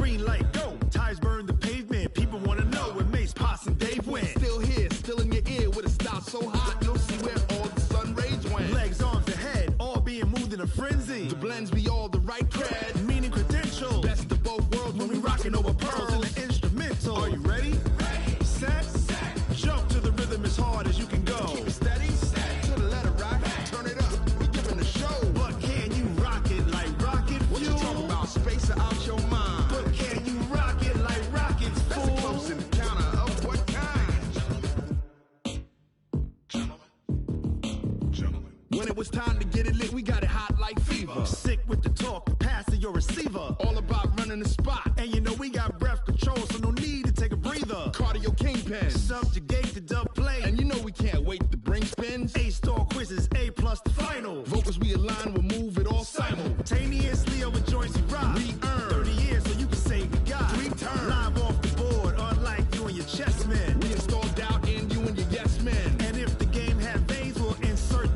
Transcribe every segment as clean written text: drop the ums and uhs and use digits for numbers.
green light, go. Tires burn the pavement, people wanna know where Mace, Potts, and Dave went. Still here, still in your ear with a style so hot, you'll see where all the sun rays went. Legs, arms, and head, all being moved in a frenzy. The blends be all the right cred, meaning credentials. Best of both worlds when we rockin' over pearls in the instrumental. Are you ready? Set, jump to the rhythm as hard as you can go. Keep it steady, to the letter right, turn it up, we giving the show. But can you rock it like rocket fuel? What you talking about, space or out your mind? But can you rock it like rockets, fool? That's a close encounter of what kind? Gentlemen. When it was time to get it lit, we got it hot like fever. Sick with the talk, pass to your receiver. All about running the spot. And you know we got breath control, so no need to take a breather. Cardio kingpin. Subjugate the dub play. And you know we can't wait to bring spins. A-star quizzes, A+ the final. Vocals we align, we'll move it all simultaneously over joints we rock. We earn 30 years so you can say we got 3 turns. Live off the board, unlike you and your chess men. We install doubt in you and your yes men. And if the game had veins, we'll insert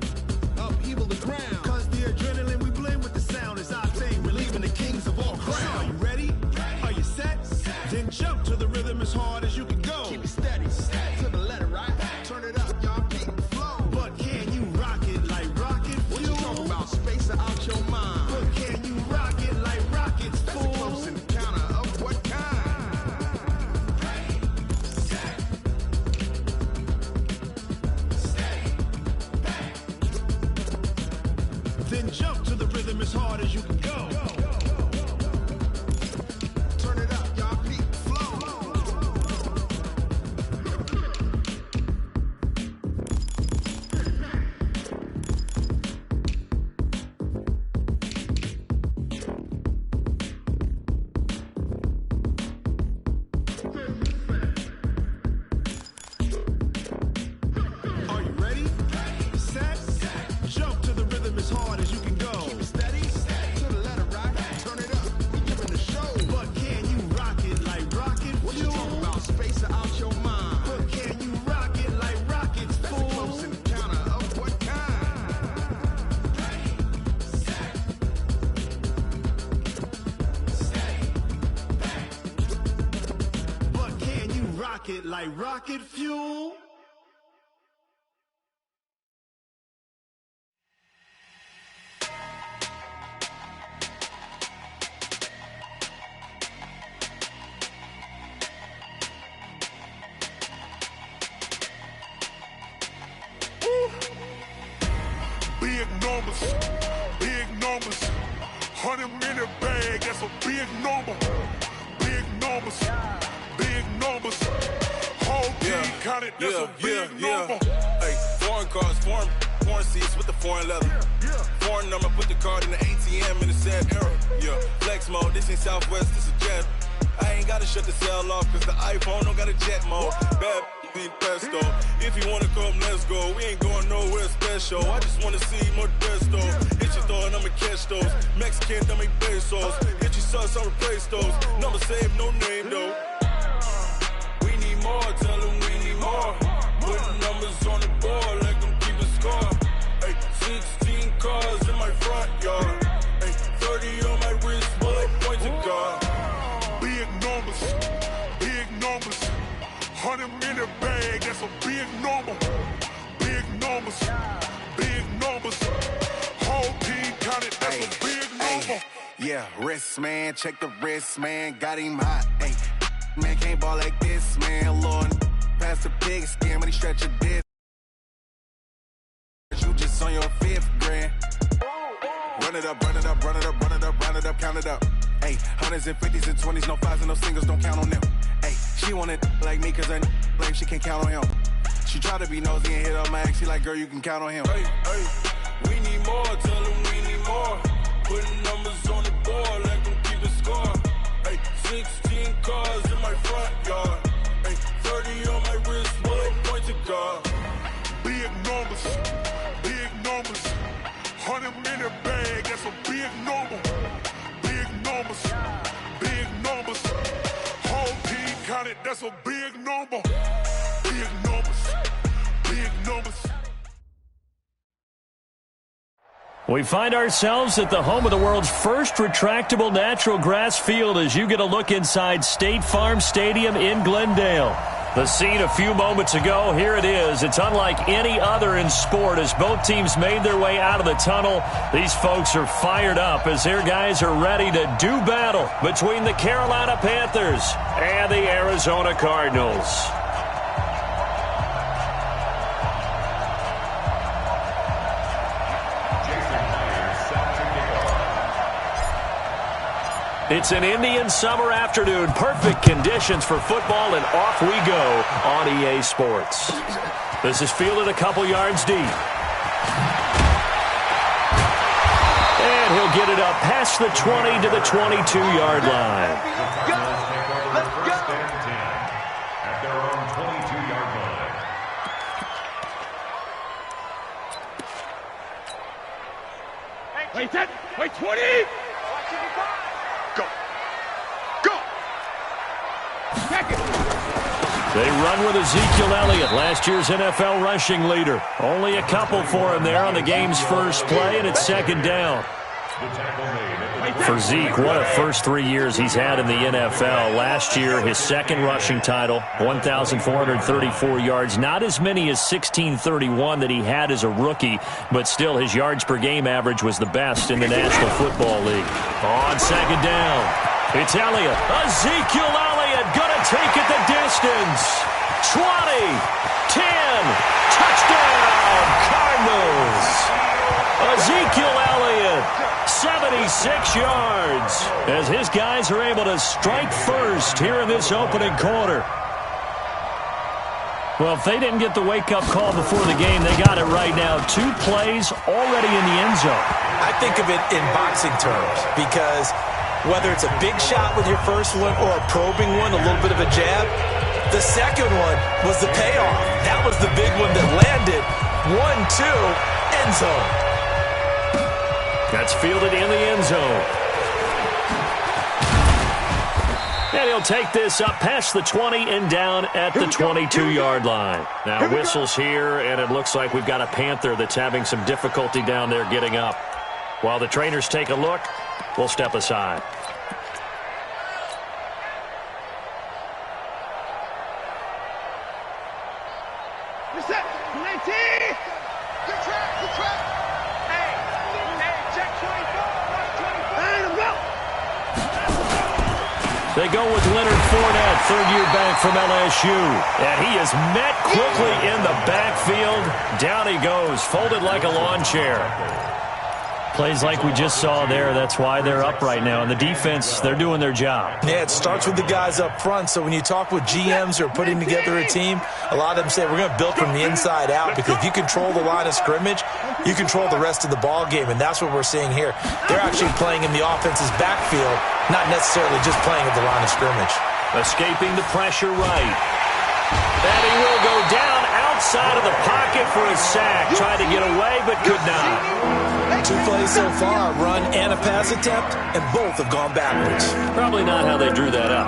upheaval the ground. Cause the adrenaline we blend with the sound is our thing. Relieving the kings of all crowns. So are you ready? Are you set? Then jump to the rhythm as hard as you can go. Keep it steady, to the letter right. Turn it up, y'all keep it flow. But can you rock it like rocket fuel? What you talking about, space or out your mind? But can you rock it like rockets, fool? That's a close encounter of what kind? Then jump to the rhythm as hard as you can go. Turn it up, y'all keep it flow. Are you ready? Set, jump to the rhythm as hard as you can go. Keep it steady, to the letter right. Turn it up, we giving the show. But can you rock it like rocket What you talking about, space or out your mind? But can you rock it like rockets, That's fool? a close encounter of what kind? But can you rock it like rocket fuel? Big numbers, big numbers. 100-minute bag, that's a big number. Big numbers, big numbers. Whole team counted, that's a big number. Hey, foreign cars, foreign seats with the foreign leather. Foreign number, put the card in the ATM in the sad era. Yeah, flex mode, this ain't Southwest, this is jet. I ain't gotta shut the cell off, cause the iPhone don't got a jet mode. Bad need pesto. If you wanna come, let's go. We ain't going nowhere special. I just wanna see more desto. Hit your thought, I'ma catch those. Mexican, dummy pesos. Hit your sauce, I'll replace those. Number saved, no name though. We need more, tell them we need more. Putting numbers on the board, like them keep a score. Hey, 16 cars in my front yard. Hey, 30 on my wrist, bullet point to God. Big numbers, big numbers. 100-minute bag, that's a big number. Big numbers, big numbers. Whole team counted, that's a big number. Yeah, wrist man, check the wrist man, got him hot. Ay, man can't ball like this, man. Lord, pass the pig skin when he stretch a dick. You just on your 5th grand. Run it up, run it up, run it up, run it up, run it up, count it up. Ay, 100s and 50s and 20s, no 5s and no singles, don't count on them. Ay, she want it like me, cause I like she can't count on him. She try to be nosy and hit up my ex, she like, girl, you can count on him. Hey, hey, we need more, tell them we need more. Putting numbers on the board, like them keep a score. Hey, 16 cars in my front yard. Hey, 30 on my wrist, bullet point to God. Big numbers, big numbers. 100-minute bag, that's a big number. Big numbers, big numbers. Whole team counted, that's a big number. Big numbers, big numbers. We find ourselves at the home of the world's first retractable natural grass field as you get a look inside State Farm Stadium in Glendale. The scene a few moments ago, here it is. It's unlike any other in sport as both teams made their way out of the tunnel. These folks are fired up as their guys are ready to do battle between the Carolina Panthers and the Arizona Cardinals. It's an Indian summer afternoon. Perfect conditions for football, and off we go on EA Sports. This is fielded a couple yards deep. And he'll get it up past the 20 to the 22-yard line. Let's go! At their own 22-yard line. Wait, 10, wait, 20! They run with Ezekiel Elliott, last year's NFL rushing leader. Only a couple for him there on the game's first play, and it's second down. For Zeke, what a first 3 years he's had in the NFL. Last year, his second rushing title, 1,434 yards. Not as many as 1,631 that he had as a rookie, but still his yards per game average was the best in the National Football League. On second down, it's Elliott. Ezekiel Elliott gonna take it the distance. 20, 10, touchdown, Cardinals. Ezekiel Elliott, 76 yards, as his guys are able to strike first here in this opening quarter. Well, if they didn't get the wake-up call before the game, they got it right now. 2 plays already in the end zone. I think of it in boxing terms because whether it's a big shot with your first one or a probing one, a little bit of a jab, the second one was the payoff. That was the big one that landed. 1-2, end zone. That's fielded in the end zone. And he'll take this up past the 20 and down at the 22-yard line. Now whistles here, and it looks like we've got a Panther that's having some difficulty down there getting up. While the trainers take a look, we'll step aside. Reset, 19! Good track, good track! Hey, check 24, and go! They go with Leonard Fournette, third-year back from LSU. And he is met quickly in the backfield. Down he goes, folded like a lawn chair. Plays like we just saw there. That's why they're up right now. And the defense, they're doing their job. Yeah, it starts with the guys up front. So when you talk with GMs who are putting together a team, a lot of them say we're going to build from the inside out because if you control the line of scrimmage, you control the rest of the ball game. And that's what we're seeing here. They're actually playing in the offense's backfield, not necessarily just playing at the line of scrimmage. Escaping the pressure right. And he will go down outside of the pocket for a sack. Tried to get away, but could not. 2 plays so far, a run and a pass attempt, and both have gone backwards. Probably not how they drew that up.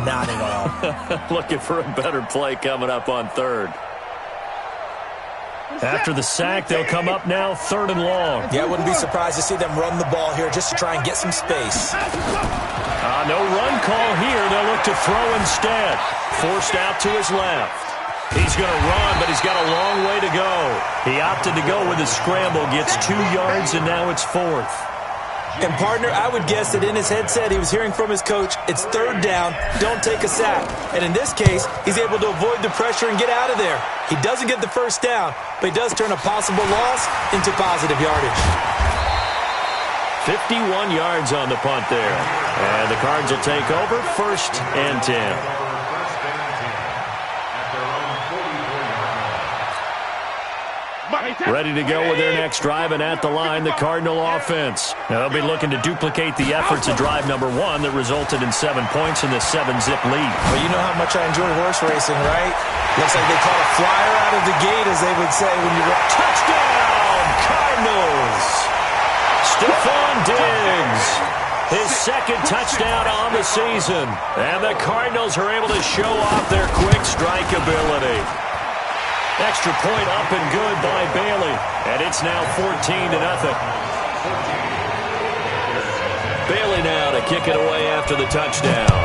Not at all. Looking for a better play coming up on third. After the sack, they'll come up now 3rd and long. Yeah, I wouldn't be surprised to see them run the ball here just to try and get some space. No run call here. They'll look to throw instead. Forced out to his left. He's going to run, but he's got a long way to go. He opted to go with a scramble, gets 2 yards, and now it's 4th. And, partner, I would guess that in his headset he was hearing from his coach, it's 3rd down, don't take a sack. And in this case, he's able to avoid the pressure and get out of there. He doesn't get the first down, but he does turn a possible loss into positive yardage. 51 yards on the punt there. And the Cards will take over 1st and 10. Ready to go with their next drive, and at the line, the Cardinal offense. Now, they'll be looking to duplicate the efforts of drive number 1 that resulted in 7 points in the 7-zip lead. Well, you know how much I enjoy horse racing, right? Looks like they caught a flyer out of the gate, as they would say when you run. Touchdown, Cardinals! Stephon Diggs, his 2nd touchdown on the season. And the Cardinals are able to show off their quick strike ability. Extra point up and good by Bailey. And it's now 14-0. Bailey now to kick it away after the touchdown.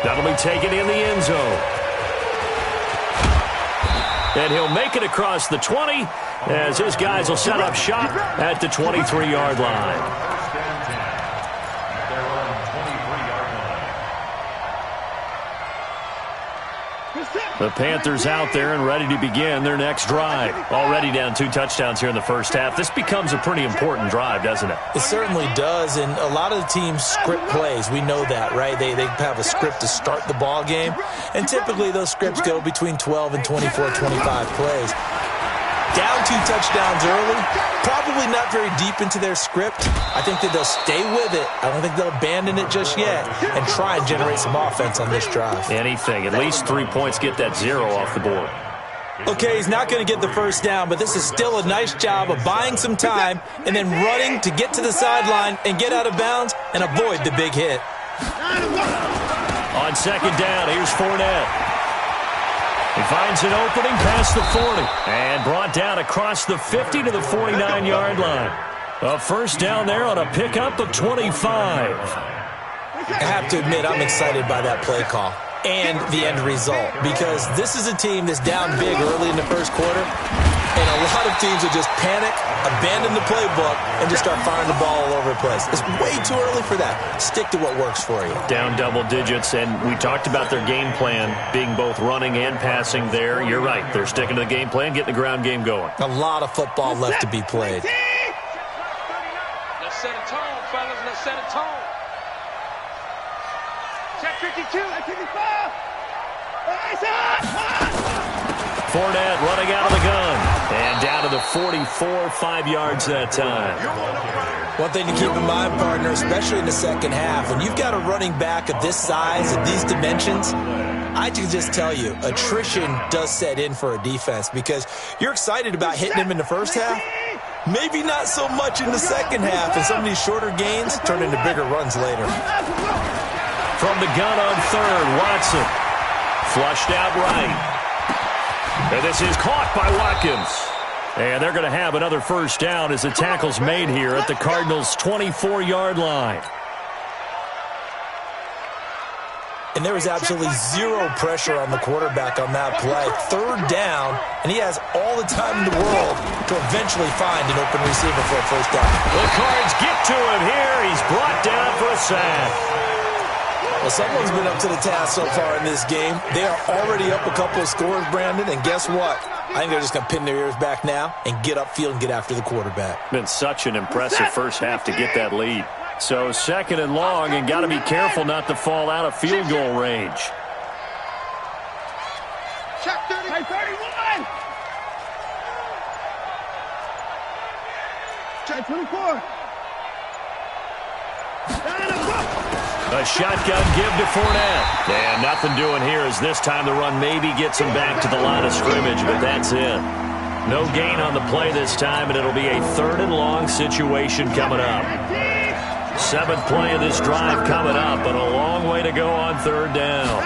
That'll be taken in the end zone. And he'll make it across the 20 as his guys will set up shop at the 23-yard line. The Panthers out there and ready to begin their next drive. Already down 2 touchdowns here in the first half. This becomes a pretty important drive, doesn't it? It certainly does, and a lot of the teams script plays. We know that, right? They have a script to start the ball game, and typically those scripts go between 12 and 24, 25 plays. Down 2 touchdowns early, probably not very deep into their script. I think that they'll stay with it. I don't think they'll abandon it just yet and try and generate some offense on this drive. Anything. At least 3 points, get that 0 off the board. Okay, he's not going to get the first down, but this is still a nice job of buying some time and then running to get to the sideline and get out of bounds and avoid the big hit. On second down, here's Fournette. He finds an opening past the 40 and brought down across the 50 to the 49-yard line. A first down there on a pickup of 25. I have to admit, I'm excited by that play call and the end result because this is a team that's down big early in the first quarter, and a lot of teams will just panic, abandon the playbook, and just start firing the ball all over the place. It's way too early for that. Stick to what works for you. Down double digits, and we talked about their game plan being both running and passing there. You're right. They're sticking to the game plan, getting the ground game going. A lot of football left to be played. Let's set a tone, fellas. Let's set a tone. Check 52. 55. Fournette running out of the gun. And down to the 44, 5 yards that time. One thing to keep in mind, partner, especially in the second half, when you've got a running back of this size and these dimensions, I can just tell you, attrition does set in for a defense because you're excited about hitting him in the first half. Maybe not so much in the second half, and some of these shorter gains turn into bigger runs later. From the gun on third, Watson. Flushed out right. And this is caught by Watkins. And they're going to have another first down as the tackle's made here at the Cardinals' 24-yard line. And there was absolutely zero pressure on the quarterback on that play. Third down, and he has all the time in the world to eventually find an open receiver for a first down. The Cards get to him here. He's brought down for a sack. Well, someone's been up to the task so far in this game. They are already up a couple of scores, Brandon, and guess what? I think they're just going to pin their ears back now and get upfield and get after the quarterback. Been such an impressive first half to get that lead. So second and long, and got to be careful not to fall out of field goal range. Check 31. Check 24. A shotgun give to Fournette. And nothing doing here as this time the run maybe gets him back to the line of scrimmage, but that's it. No gain on the play this time, and it'll be a third and long situation coming up. 7th play of this drive coming up, but a long way to go on third down.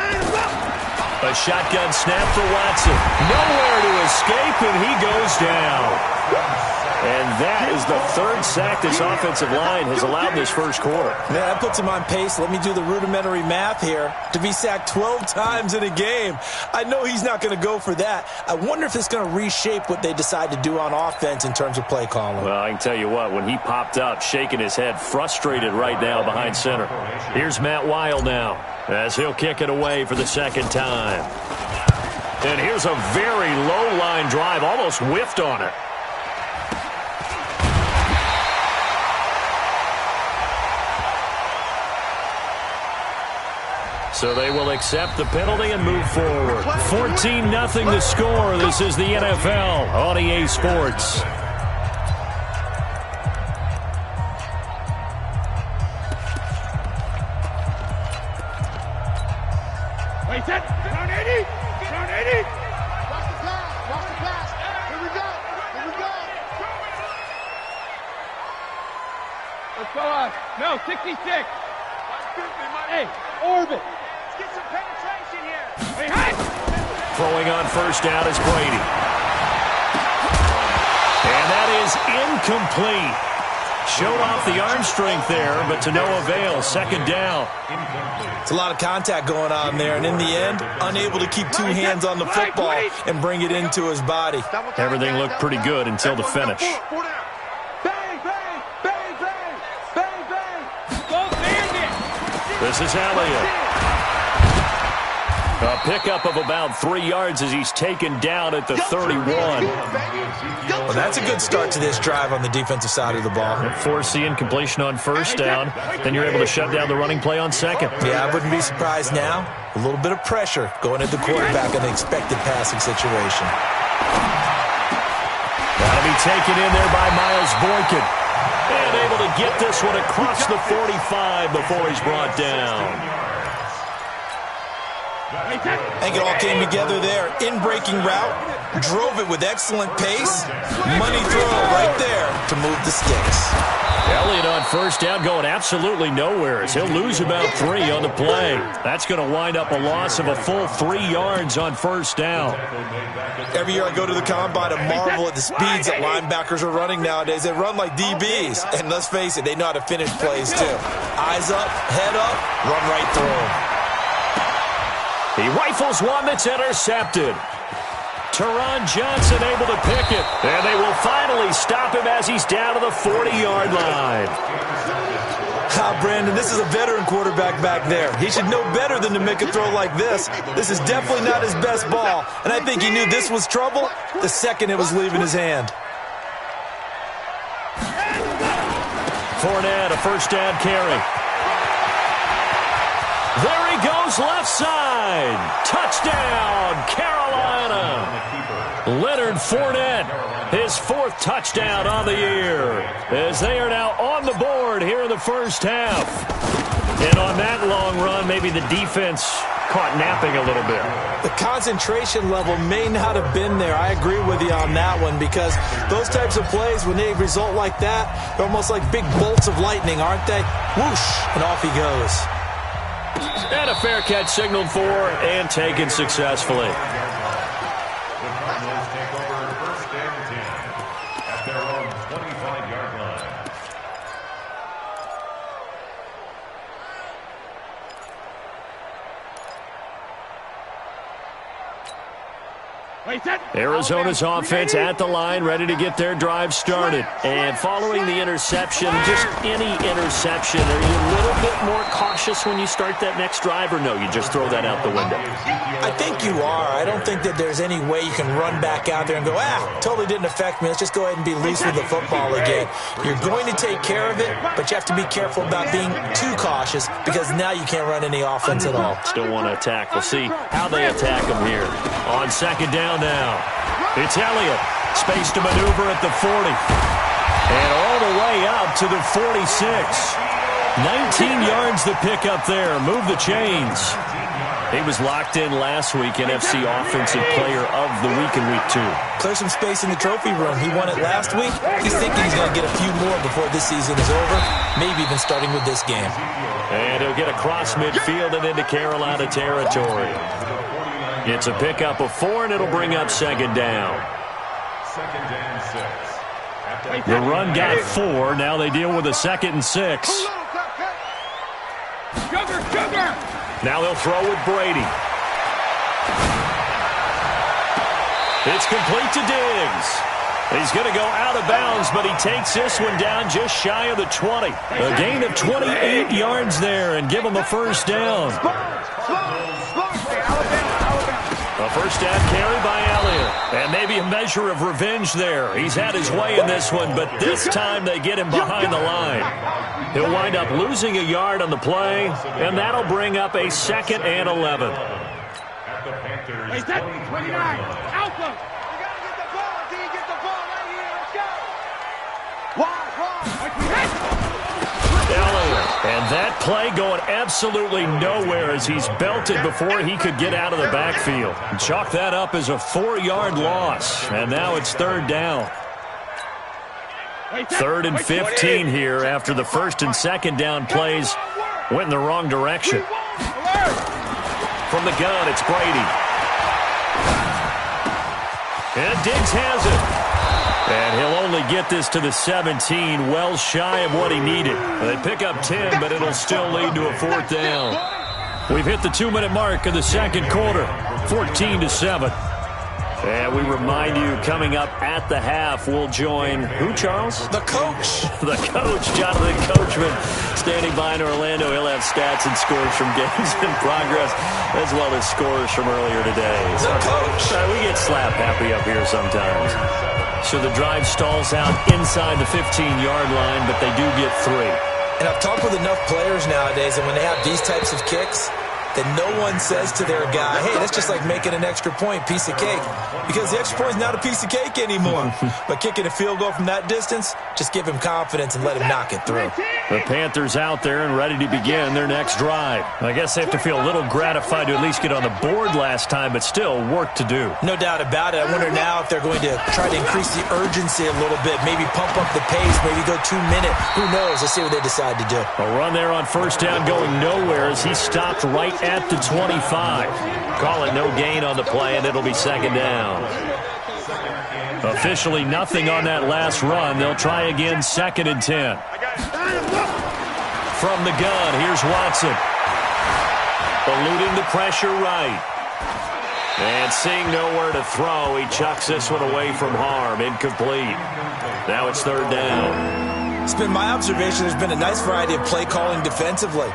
A shotgun snap for Watson. Nowhere to escape, and he goes down. And that is the third sack this offensive line has allowed this first quarter. Man, that puts him on pace. Let me do the rudimentary math here. To be sacked 12 times in a game, I know he's not going to go for that. I wonder if it's going to reshape what they decide to do on offense in terms of play calling. Well, I can tell you what, when he popped up, shaking his head, frustrated right now behind center. Here's Matt Weil now as he'll kick it away for the second time. And here's a very low line drive, almost whiffed on it. So they will accept the penalty and move forward. 14-0 to score. This is the NFL on EA Sports. Wait, set. Round 80. Round 80. Watch the pass. Watch the pass. Here we go. Here we go. Let's go on. No, 66. Hey, orbit. Let's get some penetration here. Hey, hey. Throwing on first down is Brady. That is incomplete. Showed off the arm strength there, but to no avail. Second down. It's a lot of contact going on there, and in the end, unable to keep two hands on the football and bring it into his body. Everything looked pretty good until the finish. This is Elliott. A pickup of about 3 yards as he's taken down at the 31. Well, that's a good start to this drive on the defensive side of the ball. Forcing incompletion on first down. Then you're able to shut down the running play on second. Yeah, I wouldn't be surprised now. A little bit of pressure going at the quarterback in the expected passing situation. That'll be taken in there by Miles Boykin. And able to get this one across the 45 before he's brought down. I think it all came together there. In-breaking route, drove it with excellent pace. Money throw right there to move the sticks. Elliott on first down going absolutely nowhere as he'll lose about 3 on the play. That's going to wind up a loss of a full 3 yards on first down. Every year I go to the combine and marvel at the speeds that linebackers are running nowadays. They run like DBs. And let's face it, they know how to finish plays too. Eyes up, head up, run right through them. He rifles one that's intercepted. Teron Johnson able to pick it. And they will finally stop him as he's down to the 40-yard line. Brandon, this is a veteran quarterback back there. He should know better than to make a throw like this. This is definitely not his best ball. And I think he knew this was trouble the second it was leaving his hand. Fournette, a first down carry. There he goes, left side. Touchdown, Carolina. Leonard Fournette, his 4th touchdown on the year, as they are now on the board here in the first half. And on that long run, maybe the defense caught napping a little bit. The concentration level may not have been there. I agree with you on that one, because those types of plays, when they result like that, they're almost like big bolts of lightning, aren't they? Whoosh, and off he goes. And a fair catch signaled for and taken successfully. The Cardinals take over first and 10 at their own 25-yard line. Arizona's offense at the line, ready to get their drive started. And following the interception, just any interception, are you a little bit more cautious when you start that next drive, or no, you just throw that out the window? I think you are. I don't think that there's any way you can run back out there and go, totally didn't affect me. Let's just go ahead and be loose with the football again. You're going to take care of it, but you have to be careful about being too cautious, because now you can't run any offense at all. Still want to attack. We'll see how they attack them here. On second down now, it's Elliott. Space to maneuver at the 40. And all the way out to the 46. 19 yards to pick up there. Move the chains. He was locked in last week, NFC Offensive Player of the Week in Week 2. Clear some space in the trophy room. He won it last week. He's thinking he's going to get a few more before this season is over, maybe even starting with this game. And he'll get across midfield and into Carolina territory. It's a pickup of 4, and it'll bring up second down. Second and 6. The run got 4. Now they deal with a 2nd and 6. Now they'll throw with Brady. It's complete to Diggs. He's going to go out of bounds, but he takes this one down just shy of the 20. A gain of 28 yards there, and give him a first down. A first down carry by Elliott. And maybe a measure of revenge there. He's had his way in this one, but this time they get him behind the line. He'll wind up losing a yard on the play, and that'll bring up a 2nd and 11. At the Panthers' 29. Alpha. You got to get the ball. Until you get the ball right here. Let's go. Elliott. And that play going absolutely nowhere as he's belted before he could get out of the backfield. Chalk that up as a 4-yard loss. And now it's 3rd down. 3rd and 15 here after the 1st and 2nd down plays went in the wrong direction. From the gun, it's Brady. And Diggs has it. And he'll only get this to the 17, well shy of what he needed. They pick up 10, but it'll still lead to a 4th down. We've hit the 2-minute mark of the second quarter, 14-7. And we remind you, coming up at the half, we'll join who, Charles? The coach. The coach, Jonathan Coachman, standing by in Orlando. He'll have stats and scores from games in progress, as well as scores from earlier today. The coach. We get slap happy up here sometimes. So the drive stalls out inside the 15-yard line, but they do get 3. And I've talked with enough players nowadays, and when they have these types of kicks, that no one says to their guy, hey, that's just like making an extra point, piece of cake. Because the extra point is not a piece of cake anymore. But kicking a field goal from that distance, just give him confidence and let him knock it through. The Panthers out there and ready to begin their next drive. I guess they have to feel a little gratified to at least get on the board last time, but still work to do. No doubt about it. I wonder now if they're going to try to increase the urgency a little bit, maybe pump up the pace, maybe go 2-minute. Who knows? Let's see what they decide to do. A run there on 1st down going nowhere as he stopped right at the 25. Call it no gain on the play, and it'll be 2nd down. Officially nothing on that last run. They'll try again, 2nd and 10. From the gun, here's Watson. Eluding the pressure right. And seeing nowhere to throw, he chucks this one away from harm. Incomplete. Now it's 3rd down. It's been my observation there's been a nice variety of play calling defensively.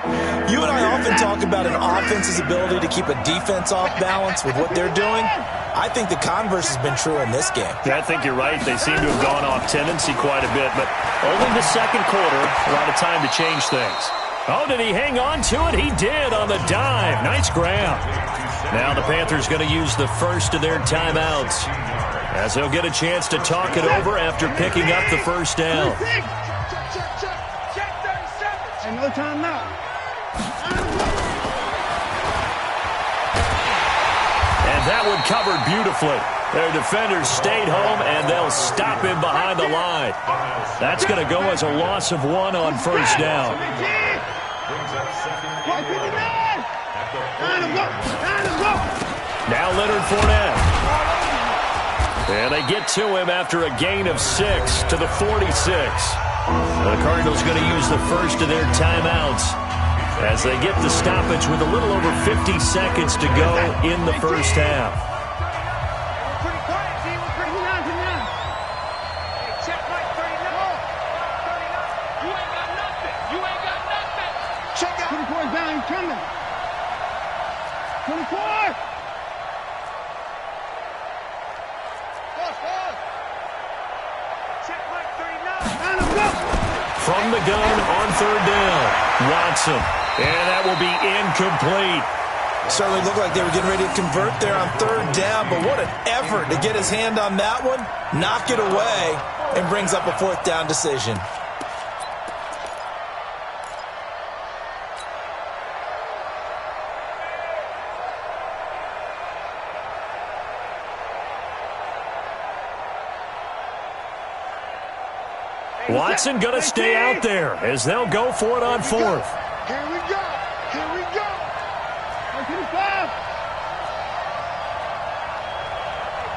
You and I often talk about an offense's ability to keep a defense off balance with what they're doing. I think the converse has been true in this game. Yeah, I think you're right. They seem to have gone off tendency quite a bit, but only the second quarter, a lot of time to change things. Oh, did he hang on to it? He did on the dive. Nice grab. Now the Panthers going to use the first of their timeouts as they'll get a chance to talk it over after picking up the 1st down. Hey, no timeout. And that one covered beautifully. Their defenders stayed home, and they'll stop him behind the line. That's going to go as a loss of 1 on 1st down. Now Leonard Fournette. And they get to him after a gain of 6 to the 46. The Cardinals going to use the first of their timeouts as they get the stoppage with a little over 50 seconds to go in the 1st half. From the gun on 3rd down, Watson, and that will be incomplete. Certainly looked like they were getting ready to convert there on 3rd down, but what an effort to get his hand on that one, knock it away, and brings up a 4th down decision. Watson going to stay out there as they'll go for it on 4th. Here we go. Here we go. Go to the 5.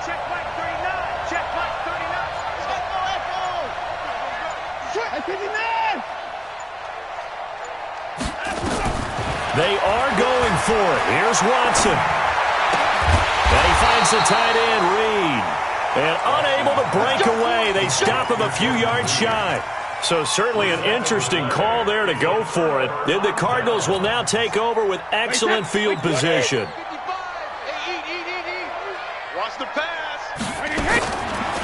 Check back 39. Check back 39. Check 59. They are going for it. Here's Watson. And he finds the tight end, Reed. And unable to break away, they stop him a few yards shy. So certainly an interesting call there to go for it. Then the Cardinals will now take over with excellent field position. Watch the pass.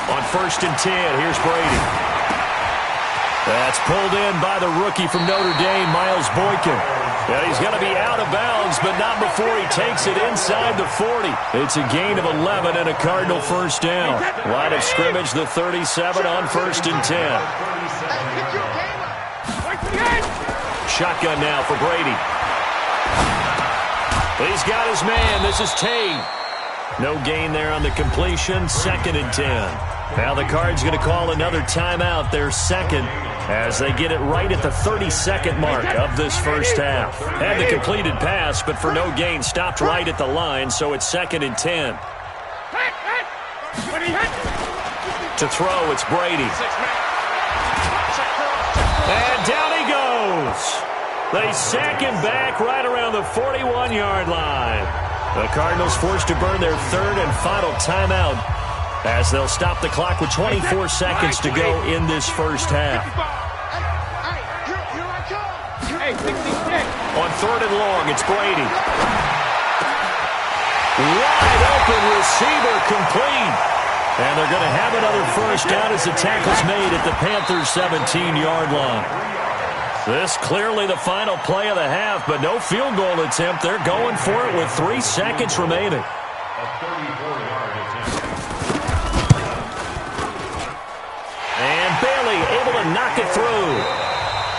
On 1st and 10, here's Brady. That's pulled in by the rookie from Notre Dame, Miles Boykin. Yeah, he's going to be out of bounds, but not before he takes it inside the 40. It's a gain of 11 and a Cardinal 1st down. Line of scrimmage, the 37 on 1st and 10. Shotgun now for Brady. He's got his man. This is Tate. No gain there on the completion. 2nd and 10. Now the Cards going to call another timeout, their 2nd, as they get it right at the 32nd mark of this 1st half. Had the completed pass, but for no gain, stopped right at the line, so it's 2nd and 10. To throw, it's Brady. And down he goes. They sack him back right around the 41-yard line. The Cardinals forced to burn their third and final timeout as they'll stop the clock with 24 seconds to go in this first half. On third and long, it's Brady. Wide open receiver, complete. And they're going to have another first down as the tackle's made at the Panthers' 17-yard line. This clearly the final play of the half, but no field goal attempt. They're going for it with 3 seconds remaining. And Bailey able to knock it through.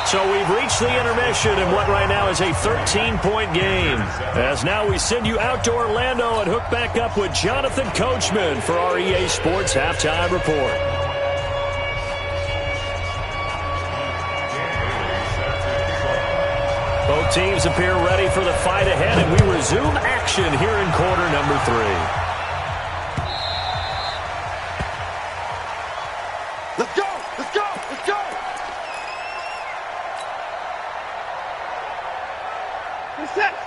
So we've reached the intermission in what right now is a 13-point game. As now we send you out to Orlando and hook back up with Jonathan Coachman for our EA Sports Halftime Report. Both teams appear ready for the fight ahead, and we resume action here in quarter number 3. Let's go! Let's go! Let's go!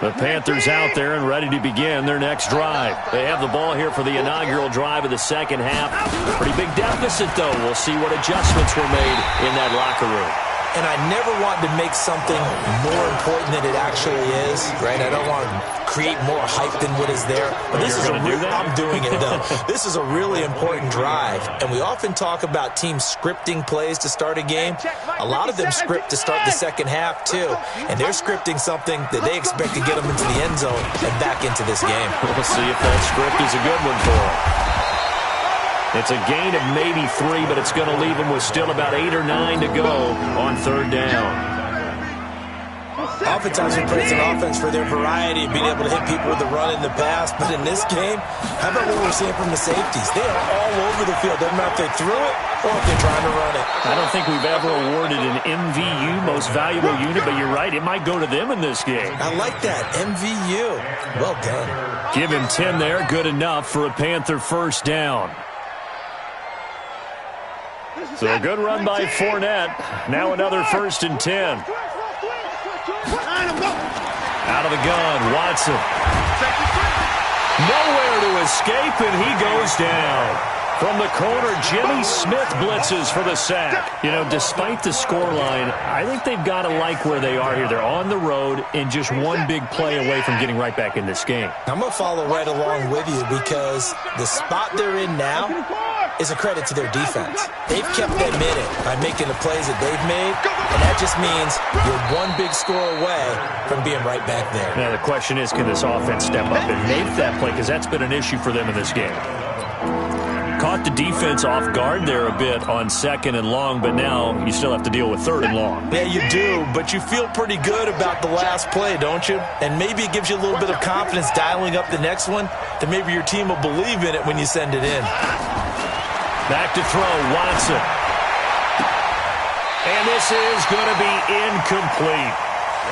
The Panthers out there and ready to begin their next drive. They have the ball here for the inaugural drive of the second half. Pretty big deficit, though. We'll see what adjustments were made in that locker room. And I never want to make something more important than it actually is, right? I don't want to create more hype than what is there. But this is I'm doing it, though. This is a really important drive. And we often talk about teams scripting plays to start a game. A lot of them script to start the second half, too. And they're scripting something that they expect to get them into the end zone and back into this game. We'll see if that script is a good one for them. It's a gain of maybe 3, but it's going to leave them with still about 8 or 9 to go on third down. Oftentimes we praise an offense for their variety of being able to hit people with the run and the pass, but in this game, how about what we're seeing from the safeties? They are all over the field. Doesn't matter if they threw it or if they're trying to run it. I don't think we've ever awarded an MVU, most valuable unit, but you're right, it might go to them in this game. I like that, MVU. Well done. Give him 10 there, good enough for a Panther first down. So a good run by Fournette. Now another 1st and 10. Out of the gun, Watson. Nowhere to escape, and he goes down. From the corner, Jimmy Smith blitzes for the sack. You know, despite the scoreline, I think they've got to like where they are here. They're on the road and just one big play away from getting right back in this game. I'm going to follow right along with you because the spot they're in now is a credit to their defense. They've kept them in it by making the plays that they've made, and that just means you're one big score away from being right back there. Now the question is, can this offense step up and make that play? Because that's been an issue for them in this game. Caught the defense off guard there a bit on 2nd and long, but now you still have to deal with 3rd and long. Yeah, you do, but you feel pretty good about the last play, don't you? And maybe it gives you a little bit of confidence dialing up the next one that maybe your team will believe in it when you send it in. Back to throw, Watson. And this is going to be incomplete.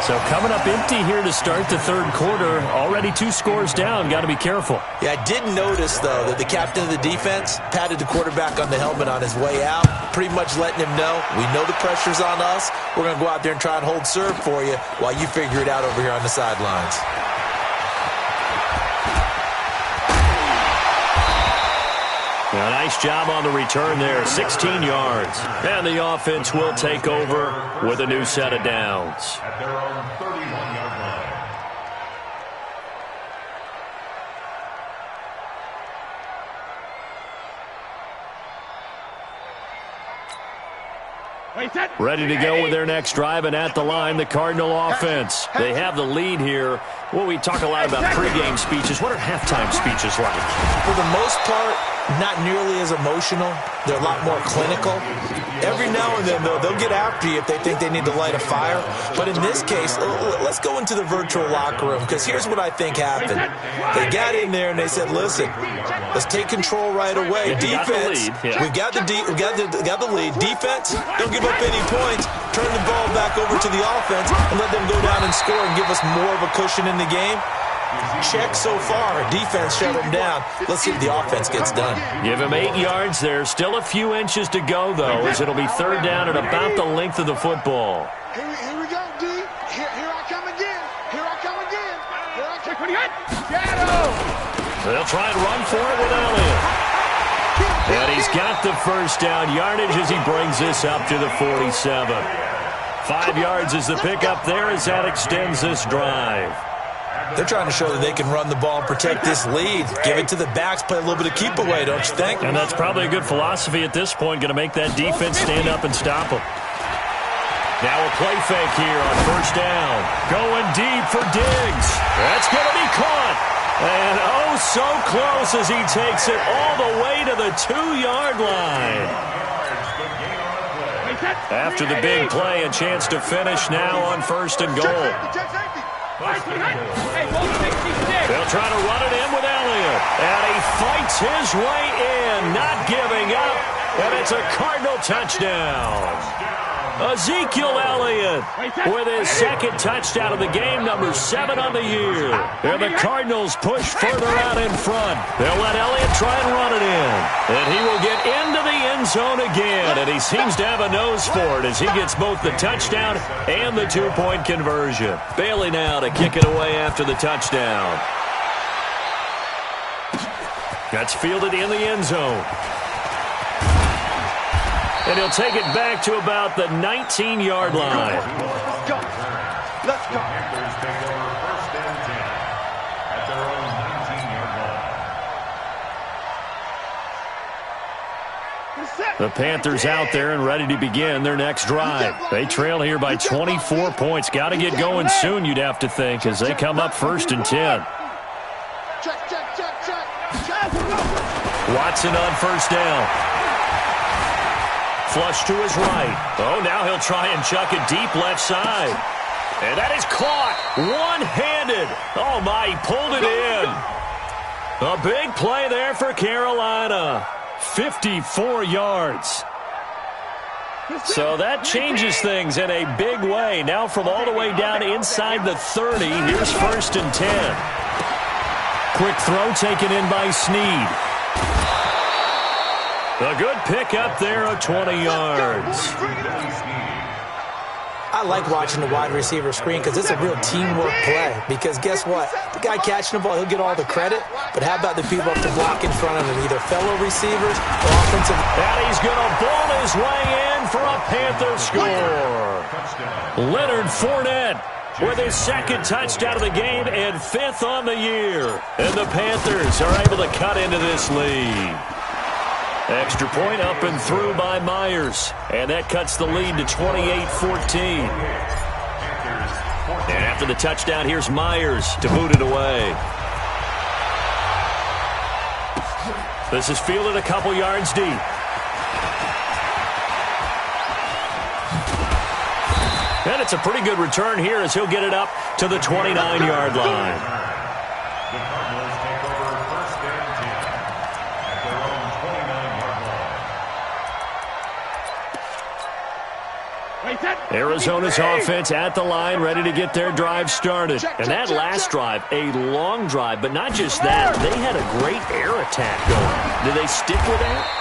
So coming up empty here to start the third quarter. Already 2 scores down. Got to be careful. Yeah, I did notice, though, that the captain of the defense patted the quarterback on the helmet on his way out, pretty much letting him know, we know the pressure's on us. We're going to go out there and try and hold serve for you while you figure it out over here on the sidelines. A nice job on the return there, 16 yards. And the offense will take over with a new set of downs. At their own 31-yard line. Ready to go with their next drive, and at the line, the Cardinal offense. They have the lead here. Well, we talk a lot about pregame speeches. What are halftime speeches like? For the most part, not nearly as emotional. They're a lot more clinical. Every now and then, though, they'll get after you if they think they need to light a fire. But in this case, let's go into the virtual locker room, because here's what I think happened. They got in there and they said, listen, let's take control right away. Defense, we've got the lead. Defense, don't give up any points. Turn the ball back over to the offense and let them go down and score and give us more of a cushion in the game. check so far. Defense shut him down. Let's see if the offense gets done. Give him 8 yards there. Still a few inches to go, though, as it'll be third down at about the length of the football. Here we go, D. Here I come again. Here I come again. Here I come again. Shadow. They'll try and run for it with Elliott. And he's got the first down yardage as he brings this up to the 47. 5 yards is the pickup there as that extends this drive. They're trying to show that they can run the ball and protect this lead. Give it to the backs, play a little bit of keep away, don't you think? And that's probably a good philosophy at this point, going to make that defense stand up and stop them. Now a play fake here on first down. Going deep for Diggs. That's going to be caught. And oh, so close as he takes it all the way to the 2-yard line. After the big play, a chance to finish now on first and goal. They'll try to run it in with Elliott. And he fights his way in, not giving up. And it's a Cardinal touchdown. Ezekiel Elliott with his second touchdown of the game, number 7 on the year. And the Cardinals push further out in front. They'll let Elliott try and run it in. And he will get into the end zone again. And he seems to have a nose for it as he gets both the touchdown and the 2-point conversion. Bailey now to kick it away after the touchdown. That's fielded in the end zone. And he'll take it back to about the 19-yard line. Let's go. Let's go. Panthers take over first and 10 at their own 19-yard line. The Panthers out there and ready to begin their next drive. They trail here by 24 points. Got to get going soon, you'd have to think, as they come up first and 10. Watson on first down. Flush to his right. Oh, now he'll try and chuck it deep left side. And that is caught one-handed. Oh, my, he pulled it in. A big play there for Carolina. 54 yards. So that changes things in a big way. Now from all the way down inside the 30, here's first and 10. Quick throw taken in by Snead. A good pick up there of 20 yards. I like watching the wide receiver screen because it's a real teamwork play. Because guess what? The guy catching the ball, he'll get all the credit. But how about the people up the block in front of him, either fellow receivers or offensive? And he's going to ball his way in for a Panther score. Leonard Fournette with his second touchdown of the game and 5th on the year. And the Panthers are able to cut into this lead. Extra point up and through by Myers. And that cuts the lead to 28-14. And after the touchdown, here's Myers to boot it away. This is fielded a couple yards deep. And it's a pretty good return here as he'll get it up to the 29-yard line. Arizona's offense at the line, ready to get their drive started. And that last drive, a long drive, but not just that. They had a great air attack going. Did they stick with that?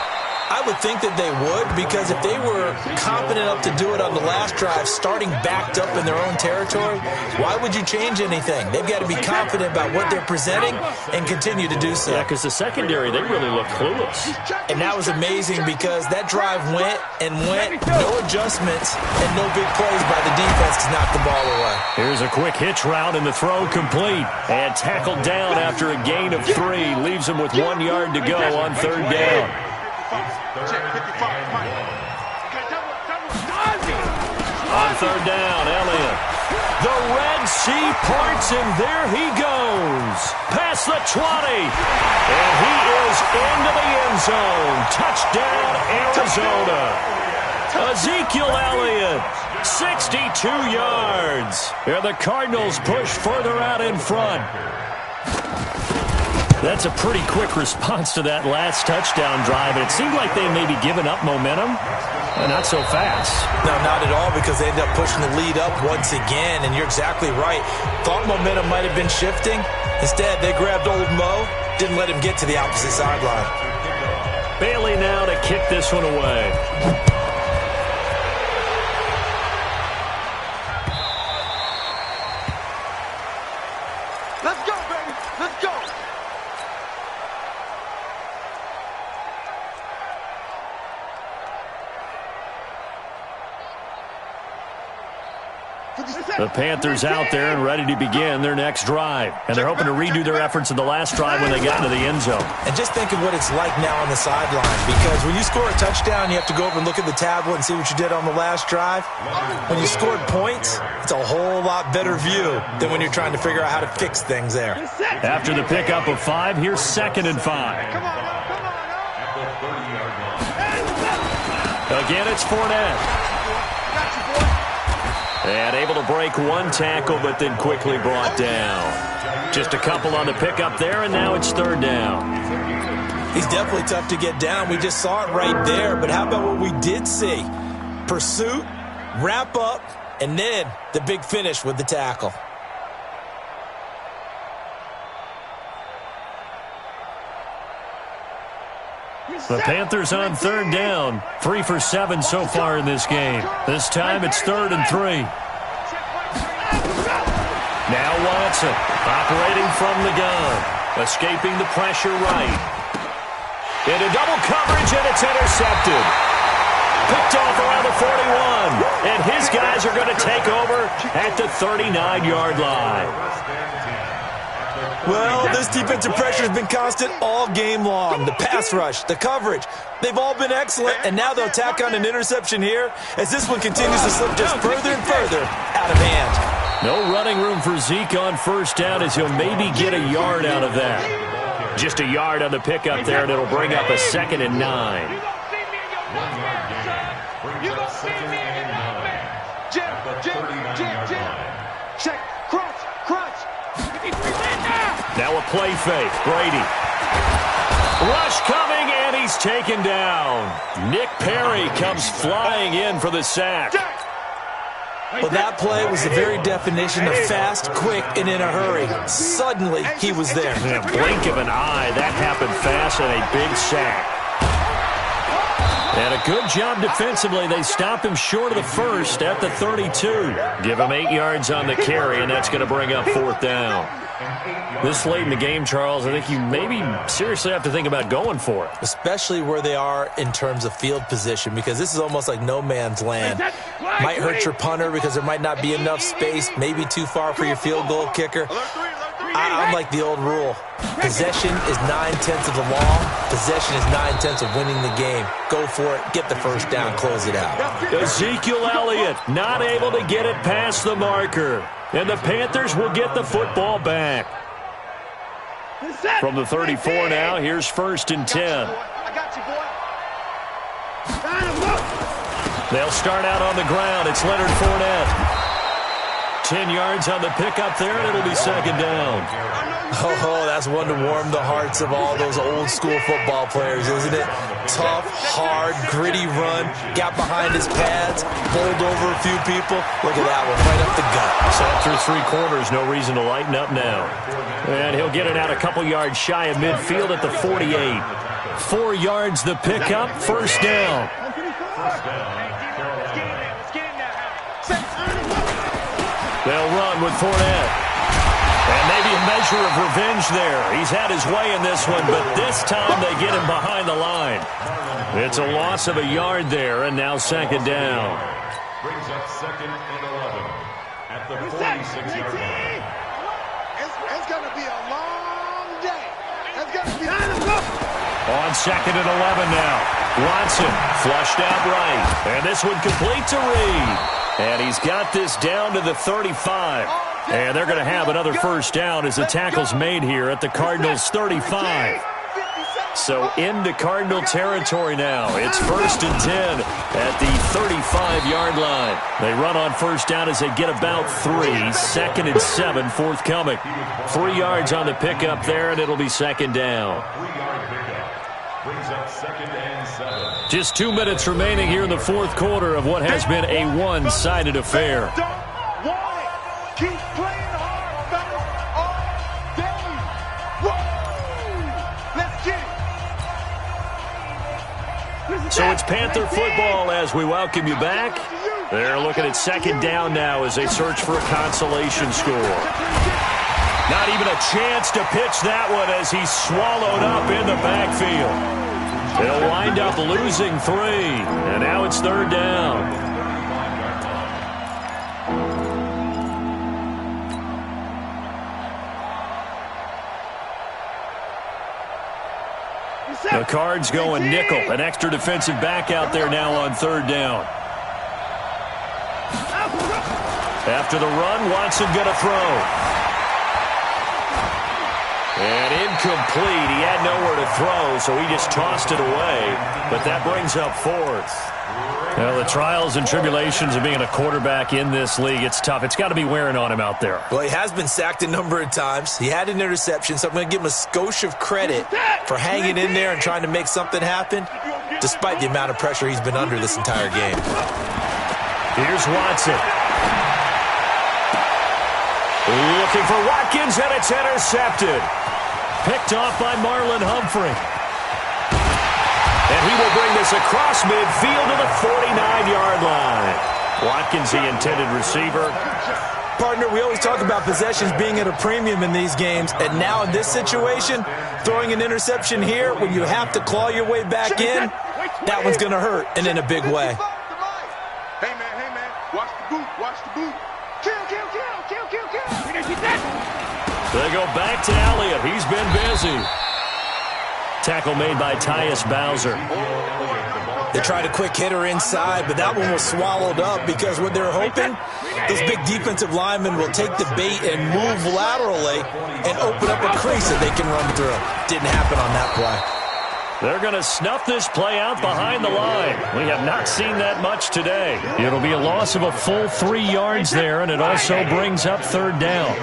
I would think that they would, because if they were confident enough to do it on the last drive, starting backed up in their own territory, why would you change anything? They've got to be confident about what they're presenting and continue to do so. Yeah, because the secondary, they really look clueless. And that was amazing because that drive went and went, no adjustments and no big plays by the defense to knock the ball away. Here's a quick hitch route and the throw complete. And tackled down after a gain of 3. Leaves him with 1 yard to go on third down. On third down, Elliott. The Red Sea parts, and there he goes. Past the 20. And he is into the end zone. Touchdown, Arizona. Ezekiel Elliott, 62 yards. And the Cardinals push further out in front. That's a pretty quick response to that last touchdown drive. It seemed like they may be giving up momentum. Not so fast. No, not at all, because they end up pushing the lead up once again, and you're exactly right. Thought momentum might have been shifting. Instead, they grabbed old Mo, didn't let him get to the opposite sideline. Bailey now to kick this one away. Let's go, baby. Let's go. The Panthers out there and ready to begin their next drive. And they're hoping to redo their efforts in the last drive when they got into the end zone. And just think of what it's like now on the sideline, because when you score a touchdown, you have to go over and look at the tablet and see what you did on the last drive. When you scored points, it's a whole lot better view than when you're trying to figure out how to fix things there. After the pickup of 5, here's 2nd and 5. Again, it's Fournette. And able to break one tackle, but then quickly brought down. Just a couple on the pickup there, and now it's 3rd down. He's definitely tough to get down. We just saw it right there, but how about what we did see? Pursuit, wrap up, and then the big finish with the tackle. The Panthers on 3rd down. 3 for 7 so far in this game. This time it's 3rd and 3. Now Watson operating from the gun. Escaping the pressure right. Into double coverage, and it's intercepted. Picked off around the 41. And his guys are going to take over at the 39-yard line. Well, this defensive pressure has been constant all game long. The pass rush, the coverage, they've all been excellent, and now they'll tack on an interception here as this one continues to slip just further and further out of hand. No running room for Zeke on 1st down, as he'll maybe get a yard out of that. Just a yard on the pickup there, and it'll bring up a 2nd and 9. Check, crunch. Now a play fake. Brady. Rush coming, and he's taken down. Nick Perry comes flying in for the sack. Well, that play was the very definition of fast, quick, and in a hurry. Suddenly, he was there. In a blink of an eye, that happened fast, and a big sack. And a good job defensively. They stop him short of the 1st at the 32. Give him 8 yards on the carry, and that's going to bring up 4th down. This late in the game, Charles, I think you maybe seriously have to think about going for it. Especially where they are in terms of field position, because this is almost like no man's land. Might hurt your punter because there might not be enough space, maybe too far for your field goal kicker. I'm like the old rule. Possession is 9/10 of the law. Possession is 9/10 of winning the game. Go for it. Get the 1st down. Close it out. Ezekiel Elliott not able to get it past the marker. And the Panthers will get the football back. From the 34 now, here's 1st and 10. They'll start out on the ground. It's Leonard Fournette. 10 yards on the pickup there, and it'll be 2nd down. Oh, that's one to warm the hearts of all those old-school football players, isn't it? Tough, hard, gritty run. Got behind his pads, bowled over a few people. Look at that one, right up the gut. Set through 3 quarters, no reason to lighten up now. And he'll get it out a couple yards shy of midfield at the 48. 4 yards the pickup, 1st down. They'll run with Fournette. And maybe a measure of revenge there. He's had his way in this one, but this time they get him behind the line. It's a loss of a yard there, and now 2nd down. Brings up 2nd and 11 at the 46-yard line. It's going to be a long day. It's going to be On 2nd and 11 now. Watson flushed out right. And this one complete to Reed. And he's got this down to the 35. And they're going to have another 1st down as the tackle's made here at the Cardinals' 35. So into Cardinal territory now. It's 1st and 10 at the 35-yard line. They run on 1st down as they get about 3. 2nd and 7 forthcoming. 3 yards on the pickup there, and it'll be 2nd down. Brings up 2nd and 7. Just 2 minutes remaining here in the fourth quarter of what has been a one-sided affair. Don't want it. Keep playing hard, fellas, all day. Whoa! Let's get it. So it's Panther football as we welcome you back. They're looking at 2nd down now as they search for a consolation score. Not even a chance to pitch that one as he's swallowed up in the backfield. They'll wind up losing 3, and now it's 3rd down. The Cards going nickel. An extra defensive back out there now on 3rd down. After the run, Watson going to throw. And incomplete. He had nowhere to throw, so he just tossed it away. But that brings up 4th. Well, the trials and tribulations of being a quarterback in this league, it's tough. It's got to be wearing on him out there. Well, he has been sacked a number of times. He had an interception, so I'm going to give him a skosh of credit for hanging in there and trying to make something happen, despite the amount of pressure he's been under this entire game. Here's Watson. Looking for Watkins, and it's intercepted. Picked off by Marlon Humphrey. And he will bring this across midfield to the 49-yard line. Watkins, the intended receiver. Partner, we always talk about possessions being at a premium in these games, and now in this situation, throwing an interception here when you have to claw your way back in, that one's going to hurt, and in a big way. Hey, man, watch the boot, watch the boot. Kill. They go back to Elliott. He's been busy. Tackle made by Tyus Bowser. They tried a quick hitter inside, but that one was swallowed up because what they're hoping, those big defensive linemen will take the bait and move laterally and open up a crease that they can run through. Didn't happen on that play. They're going to snuff this play out behind the line. We have not seen that much today. It'll be a loss of a full 3 yards there, and it also brings up 3rd down.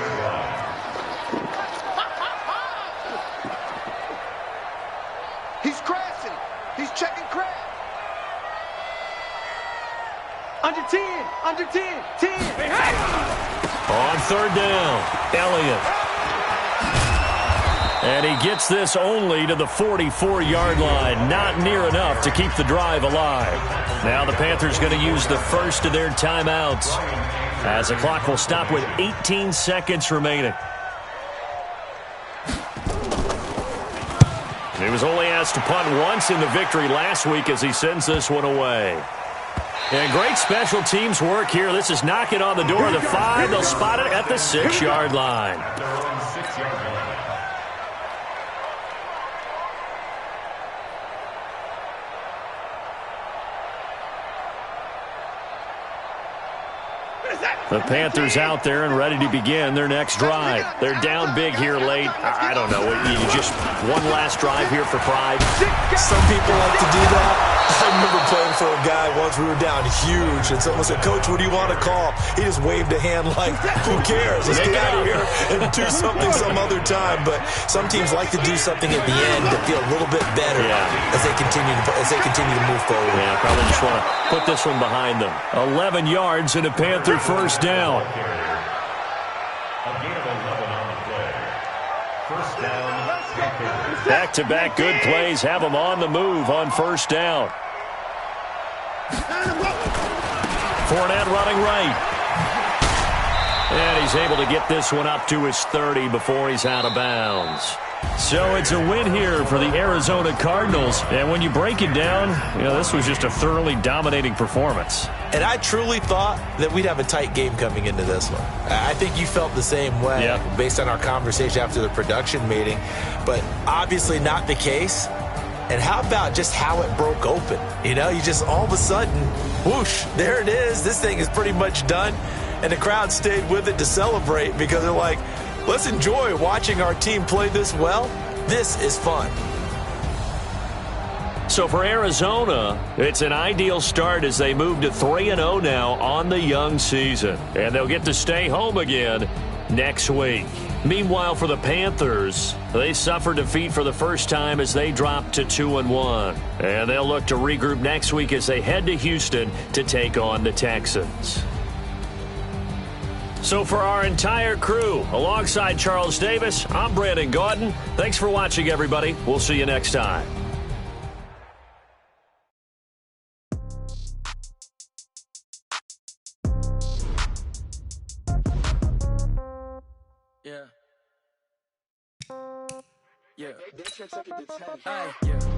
He's crashing. He's checking crash. Under 10. 10. Hey. On 3rd down, Elliott. And he gets this only to the 44-yard line. Not near enough to keep the drive alive. Now the Panthers going to use the first of their timeouts, as the clock will stop with 18 seconds remaining. He was only asked to punt once in the victory last week as he sends this one away. And great special teams work here. This is knocking on the door of the 5. They'll spot it at the 6-yard line. The Panthers out there and ready to begin their next drive. They're down big here late. I don't know. You just one last drive here for pride. Some people like to do that. I remember playing for a guy once. We were down huge, and someone said, "Coach, what do you want to call?" He just waved a hand like, "Who cares? Let's get out of here and do something some other time." But some teams like to do something at the end to feel a little bit better as they continue to move forward. Yeah, probably just want to put this one behind them. 11 yards and a Panther first down. Back-to-back good plays have them on the move on first down. Fournette running right. And he's able to get this one up to his 30 before he's out of bounds. So it's a win here for the Arizona Cardinals. And when you break it down, this was just a thoroughly dominating performance. And I truly thought that we'd have a tight game coming into this one. I think you felt the same way based on our conversation after the production meeting. But obviously not the case. And how about just how it broke open? You just all of a sudden, whoosh, there it is. This thing is pretty much done. And the crowd stayed with it to celebrate because they're like, let's enjoy watching our team play this well. This is fun. So for Arizona, it's an ideal start as they move to 3-0 now on the young season. And they'll get to stay home again next week. Meanwhile, for the Panthers, they suffered defeat for the first time as they dropped to 2-1. And they'll look to regroup next week as they head to Houston to take on the Texans. So for our entire crew, alongside Charles Davis, I'm Brandon Gaudin. Thanks for watching, everybody. We'll see you next time. Yeah.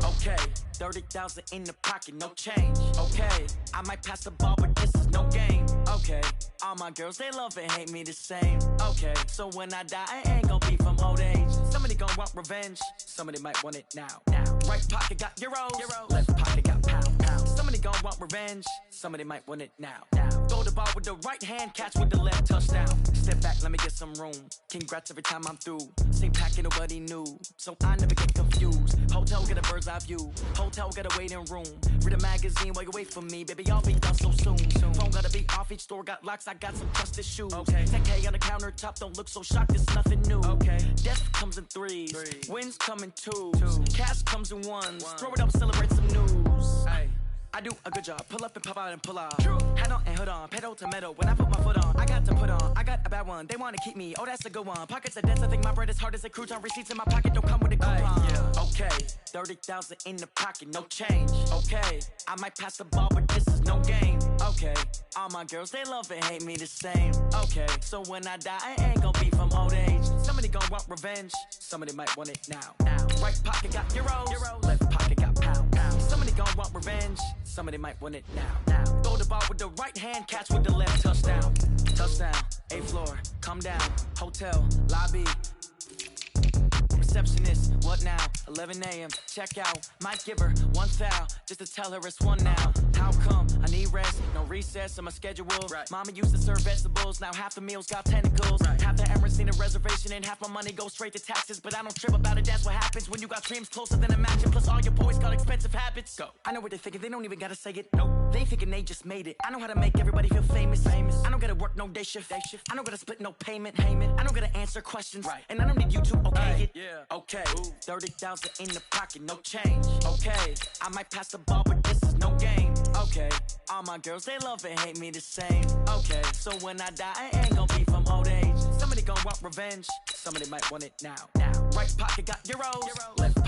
Okay. 30,000 in the pocket, no change. Okay. I might pass the ball, but this is no game. Okay. All my girls, they love and hate me the same. Okay. So when I die, I ain't gonna be from old age. Somebody gonna want revenge. Somebody might want it now. Right pocket got euros. Left pocket got pound. Somebody gonna want revenge. Somebody might want it now. Throw the ball with the right hand, catch with the left, touchdown. Step back, let me get some room. Congrats every time I'm through. Same packet, nobody knew. So I never get confused. Hotel get a bird's eye view. Hotel got a waiting room. Read a magazine while you wait for me. Baby, I'll be done so soon. Phone gotta be off, each store got locks. I got some trusted shoes. Okay. 10K on the countertop, don't look so shocked. It's nothing new. Okay. Death comes in threes. Wins come in twos. Cash comes in ones. Throw it up, celebrate some news. Ay. I do a good job, pull up and pop out and pull out. Hat on and hood on, pedal to metal. When I put my foot on, I got to put on. I got a bad one, they wanna keep me. Oh, that's a good one. Pockets are dense, I think my bread is hard as a crouton. Receipts in my pocket don't come with a coupon. Okay, 30,000 in the pocket, no change. Okay, I might pass the ball, but this is no game. Okay, all my girls, they love and hate me the same. Okay, so when I die, I ain't gonna be from old age. Somebody gonna want revenge, somebody might want it now. Right pocket got euros, left pocket got pound. Somebody gonna want revenge, somebody might want it now. Throw the ball with the right hand, catch with the left, touchdown. Touchdown, 8th floor, come down, hotel, lobby. Receptionist, what now? 11 a.m. Check out. Might give her one foul just to tell her it's one now. How come? I need rest, no recess on my schedule. Right. Mama used to serve vegetables, now half the meals got tentacles. Right. Half the Emirates need a reservation and half my money goes straight to taxes. But I don't trip about it, that's what happens when you got dreams closer than a mansion. Plus all your boys got expensive habits. Go. I know what they're thinking, they don't even gotta say it. Nope. They thinking they just made it. I know how to make everybody feel famous. I don't gotta work no day shift. I don't gotta split no payment. I don't gotta answer questions. Right. And I don't need you to okay it. Yeah. Okay, 30,000 in the pocket, no change. Okay, I might pass the ball, but this is no game. Okay, all my girls, they love and hate me the same. Okay, so when I die, I ain't gonna be from old age. Somebody gonna want revenge, somebody might want it now. Right pocket got euros, left